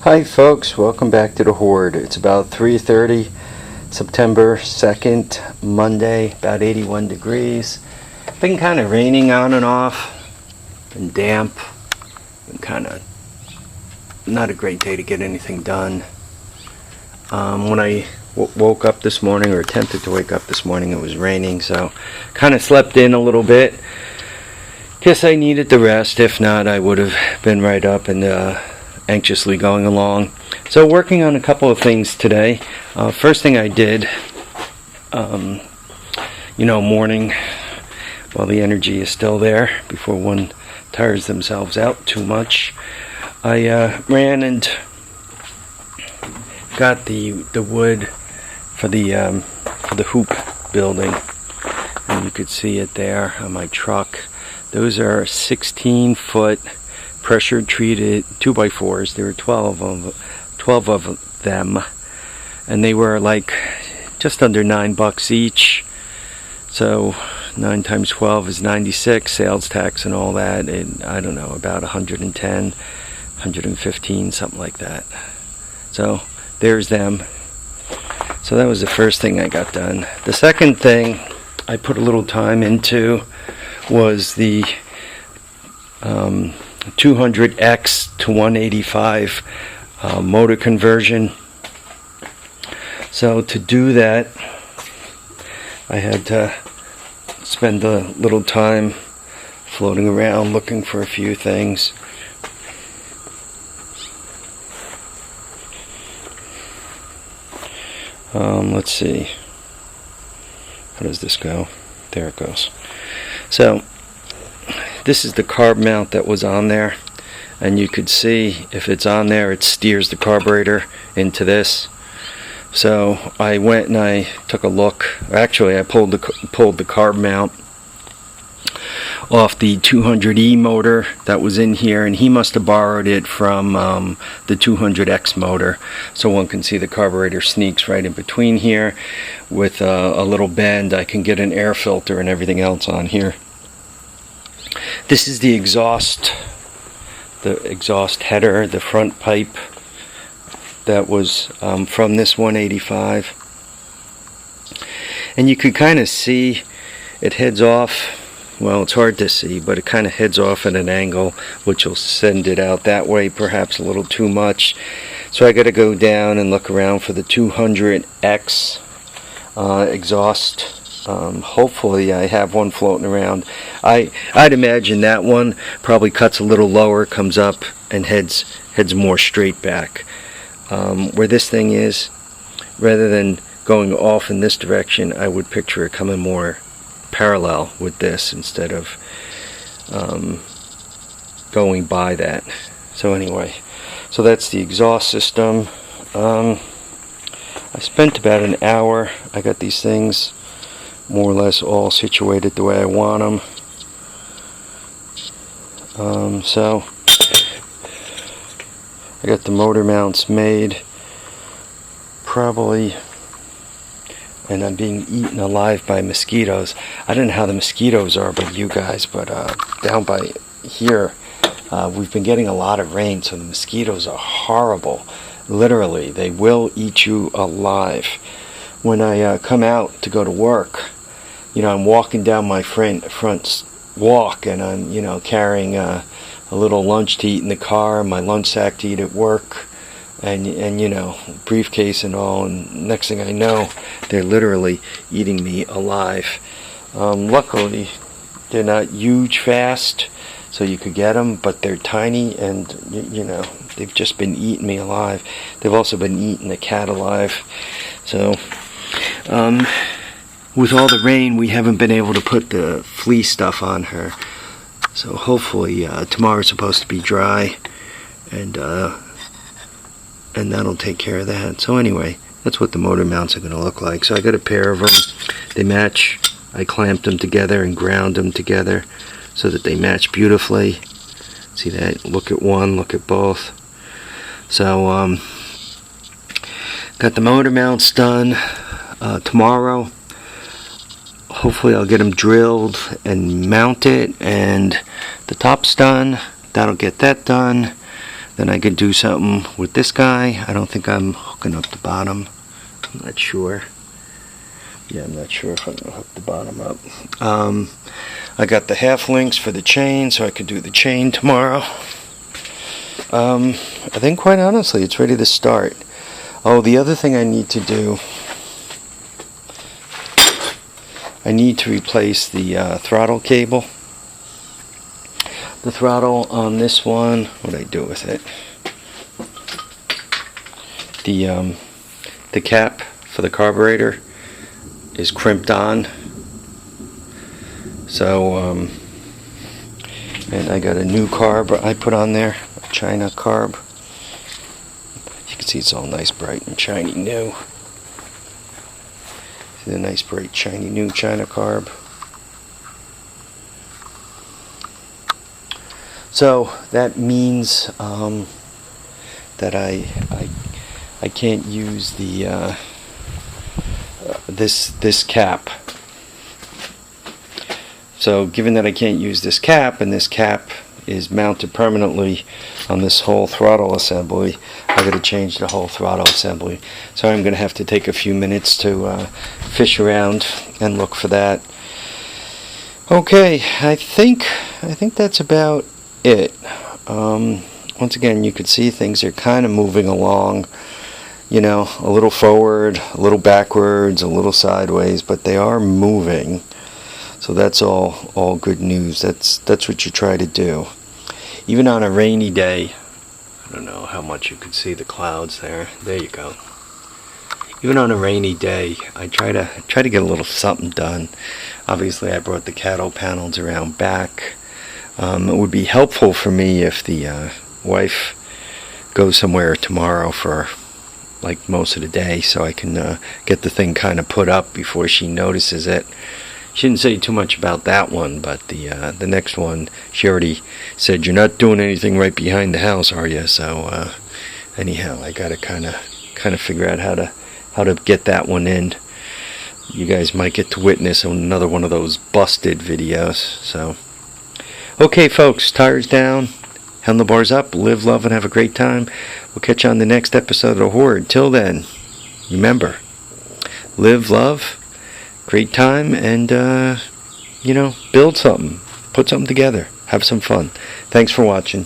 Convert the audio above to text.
Hi folks, welcome back to the Horde. It's about 3:30, September 2nd, Monday, about 81 degrees. Been kind of raining on and off, been damp, been kind of not a great day to get anything done. When I woke up this morning, or attempted to wake up this morning, it was raining, so kind of slept in a little bit. Guess I needed the rest. If not, I would have been right up and anxiously going along. So working on a couple of things today. First thing I did, morning, while the energy is still there, before one tires themselves out too much, I ran and got the wood for the hoop building, and you could see it there on my truck. Those are 16-foot pressure treated 2x4s. There were 12 of them, and they were like just under $9 each. So 9 times 12 is 96, sales tax and all that, and I don't know, about 110, 115, something like that. So there's them. So that was the first thing I got done. The second thing I put a little time into was the 200X to 185 motor conversion. So to do that, I had to spend a little time floating around looking for a few things. Let's see, how does this go? There it goes. So this is the carb mount that was on there, and you could see if it's on there, it steers the carburetor into this. So I went and I took a look. Actually, I pulled the carb mount off the 200E motor that was in here, and he must have borrowed it from the 200X motor. So one can see the carburetor sneaks right in between here with a little bend. I can get an air filter and everything else on here. This is the exhaust header, the front pipe that was from this 185. And you could kind of see it heads off. Well, it's hard to see, but it kind of heads off at an angle, which will send it out that way, perhaps a little too much. So I got to go down and look around for the 200X exhaust. Hopefully I have one floating around. I'd imagine that one probably cuts a little lower, comes up, and heads more straight back. Where this thing is, rather than going off in this direction, I would picture it coming more parallel with this instead of going by that. So anyway, so that's the exhaust system. I spent about an hour. I got these things more or less all situated the way I want them. So I got the motor mounts made, probably, and I'm being eaten alive by mosquitoes. I don't know how the mosquitoes are by you guys, but down by here, we've been getting a lot of rain, so the mosquitoes are horrible. Literally, they will eat you alive. When I come out to go to work, I'm walking down my front walk, and I'm, carrying a little lunch to eat in the car, my lunch sack to eat at work, and briefcase and all, and next thing I know, they're literally eating me alive. Luckily, they're not huge fast, so you could get them, but they're tiny, and they've just been eating me alive. They've also been eating the cat alive. So with all the rain, we haven't been able to put the flea stuff on her. So hopefully tomorrow's supposed to be dry, and that'll take care of that. So anyway, that's what the motor mounts are going to look like. So I got a pair of them. They match. I clamped them together and ground them together so that they match beautifully. See that? Look at one, look at both. So got the motor mounts done. Tomorrow, hopefully I'll get them drilled and mounted, and the top's done. That'll get that done. Then I could do something with this guy. I don't think I'm hooking up the bottom. I'm not sure. Yeah, I'm not sure if I'm going to hook the bottom up. I got the half links for the chain, so I could do the chain tomorrow. I think, quite honestly, it's ready to start. Oh, the other thing I need to do, I need to replace the throttle cable. The throttle on this one, what did I do with it? The cap for the carburetor is crimped on. So, and I got a new carb I put on there, a China carb. You can see it's all nice, bright, and shiny new. See the nice, bright, shiny new China carb. So that means that I can't use the this cap. So given that I can't use this cap, and this cap is mounted permanently on this whole throttle assembly, I got to change the whole throttle assembly. So I'm going to have to take a few minutes to fish around and look for that. Okay, I think that's about it. Once again, you could see things are kind of moving along, you know, a little forward, a little backwards, a little sideways, but they are moving. So that's all good news. That's what you try to do. Even on a rainy day, I don't know how much you could see the clouds there. There you go. Even on a rainy day, I try to get a little something done. Obviously, I brought the cattle panels around back. It would be helpful for me if the wife goes somewhere tomorrow for like most of the day, so I can get the thing kind of put up before she notices it. She didn't say too much about that one, but the next one, she already said, "You're not doing anything right behind the house, are you?" So anyhow, I gotta kind of figure out how to get that one in. You guys might get to witness another one of those busted videos. So okay, folks, tires down, handlebars up, live, love, and have a great time. We'll catch you on the next episode of The Horde. Till then, remember, live, love, great time, and you know, build something, put something together, have some fun. Thanks for watching.